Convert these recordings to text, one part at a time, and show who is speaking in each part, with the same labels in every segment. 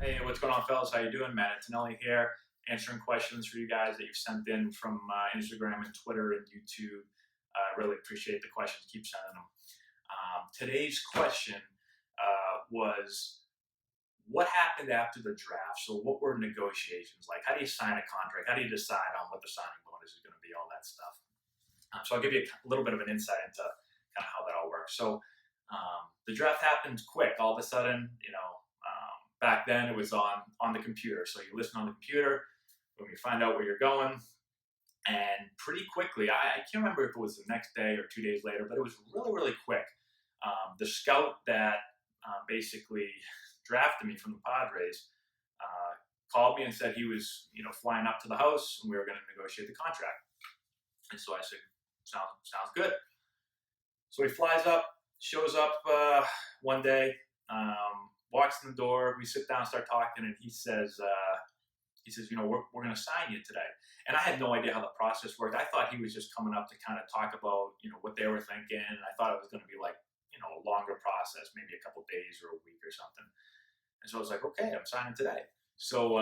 Speaker 1: Hey, what's going on, fellas? How you doing? Matt Antonelli here, answering questions for you guys that you've sent in from Instagram and Twitter and YouTube. I really appreciate the questions. Keep sending them. Today's question was, what happened after the draft? So what were negotiations like? How do you sign a contract? How do you decide on what the signing bonus is going to be? All that stuff. So I'll give you a little bit of an insight into kind of how that all works. So the draft happened quick. All of a sudden, back then it was on the computer. So you listen on the computer when you find out where you're going, and pretty quickly, I can't remember if it was the next day or 2 days later, but it was really, really quick. The scout that basically drafted me from the Padres called me and said he was, flying up to the house and we were going to negotiate the contract. And so I said, sounds good. So he flies up, shows up one day, walks in the door. We sit down, start talking, and he says, we're going to sign you today. And I had no idea how the process worked. I thought he was just coming up to kind of talk about, what they were thinking. And I thought it was going to be like, a longer process, maybe a couple days or a week or something. And so I was like, okay, I'm signing today. So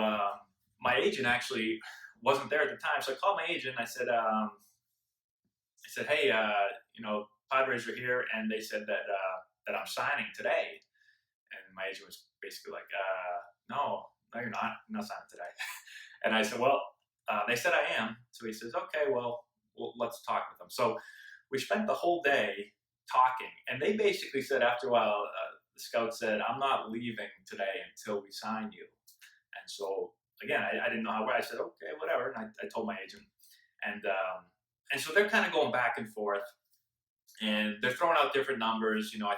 Speaker 1: my agent actually wasn't there at the time. So I called my agent and I said, hey, Padres are here, and they said that I'm signing today. And my agent was basically like, no, you're not. I'm not signing today. And I said, well, they said I am. So he says, okay, well, let's talk with them. So we spent the whole day talking, and they basically said after a while, the scout said, I'm not leaving today until we sign you. And so again, I didn't know how. I said, okay, whatever. And I told my agent, and so they're kind of going back and forth, and they're throwing out different numbers. I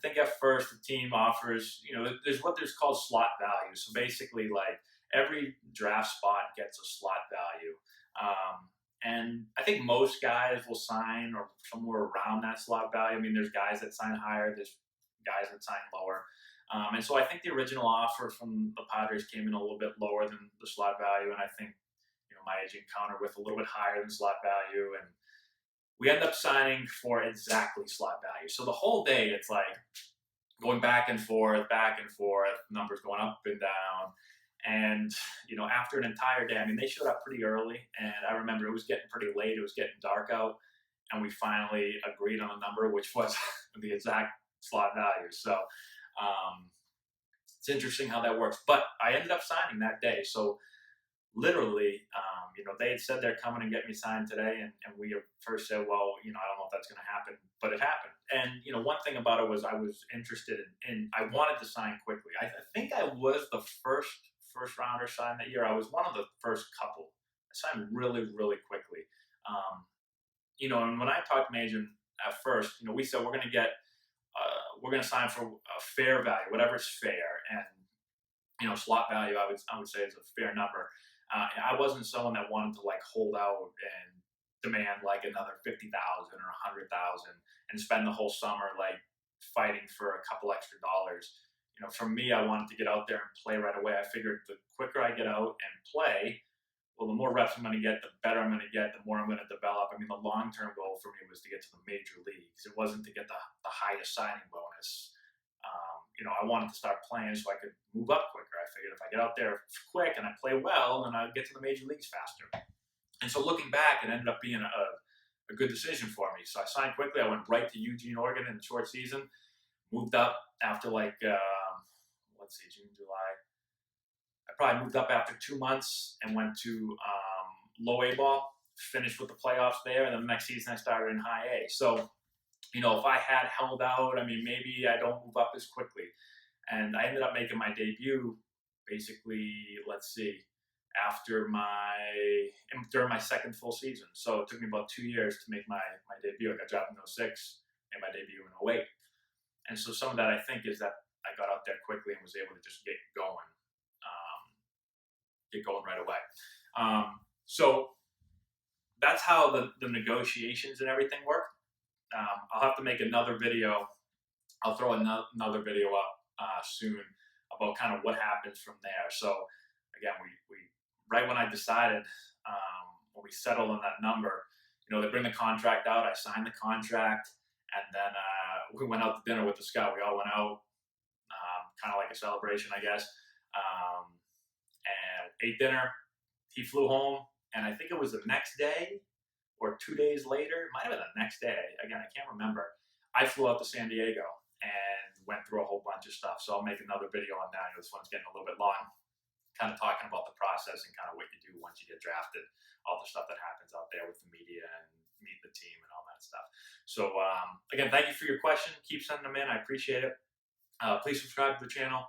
Speaker 1: think at first the team offers, there's called slot value. So basically, like, every draft spot gets a slot value. And I think most guys will sign or somewhere around that slot value. I mean, there's guys that sign higher, there's guys that sign lower. And so I think the original offer from the Padres came in a little bit lower than the slot value. And I think, my agent countered with a little bit higher than slot value. And we end up signing for exactly slot value. So the whole day, it's like going back and forth, numbers going up and down. And, after an entire day, I mean, they showed up pretty early. And I remember it was getting pretty late. It was getting dark out. And we finally agreed on a number, which was the exact slot value. So it's interesting how that works. But I ended up signing that day. So literally, they had said they're coming and get me signed today, and we first said, well, I don't know if that's going to happen, but it happened. And one thing about it was I was interested in I wanted to sign quickly. I think I was the first rounder signed that year. I was one of the first couple. I signed really, really quickly. And when I talked to my agent at first, we said we're going to sign for a fair value, whatever's fair, and slot value I would say is a fair number. I wasn't someone that wanted to like hold out and demand like another 50,000 or 100,000 and spend the whole summer like fighting for a couple extra dollars. For me, I wanted to get out there and play right away. I figured the quicker I get out and play, well, the more reps I'm going to get, the better I'm going to get, the more I'm going to develop. I mean, the long-term goal for me was to get to the major leagues. It wasn't to get the highest signing bonus. I wanted to start playing so I could move up quicker. I figured if I get out there quick and I play well, then I'd get to the major leagues faster. And so looking back, it ended up being a good decision for me. So I signed quickly. I went right to Eugene, Oregon in the short season. Moved up after June, July. I probably moved up after 2 months and went to low A ball, finished with the playoffs there. And then the next season I started in high A. So if I had held out, I mean, maybe I don't move up as quickly. And I ended up making my debut basically, during my second full season. So it took me about 2 years to make my debut. I got drafted in 06, made my debut in 08. And so some of that, I think, is that I got out there quickly and was able to just get going right away. So that's how the negotiations and everything work. I'll have to make another video. I'll throw another video up soon about kind of what happens from there. So again, we right when I decided, when we settled on that number, they bring the contract out. I signed the contract, and then we went out to dinner with the scout. We all went out, kind of like a celebration, I guess. And ate dinner. He flew home, and I think it was the next day or 2 days later. It might have been the next day. Again, I can't remember. I flew out to San Diego and went through a whole bunch of stuff. So I'll make another video on that. This one's getting a little bit long, kind of talking about the process and kind of what you do once you get drafted, all the stuff that happens out there with the media and meet the team and all that stuff. So again, thank you for your question. Keep sending them in. I appreciate it. Please subscribe to the channel.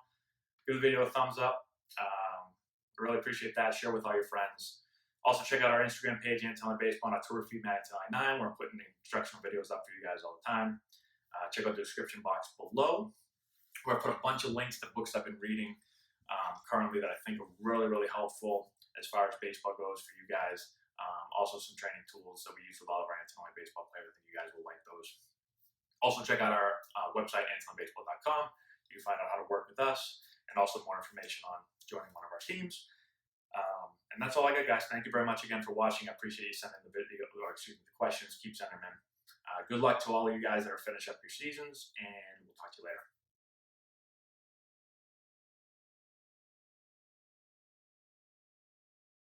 Speaker 1: Give the video a thumbs up. I really appreciate that. Share with all your friends. Also, check out our Instagram page, Antonelli Baseball, and our Twitter feed, Antonelli9. We're putting instructional videos up for you guys all the time. Check out the description box below, where I put a bunch of links to books I've been reading currently that I think are really, really helpful as far as baseball goes for you guys. Also, some training tools that we use with all of our Antonelli Baseball players. I think you guys will like those. Also, check out our website, AntonelliBaseball.com. You can find out how to work with us and also more information on joining one of our teams. And that's all I got, guys. Thank you very much again for watching. I appreciate you sending the video, or excuse me, the questions. Keep sending them in. Good luck to all of you guys that are finishing up your seasons, and we'll talk to you later.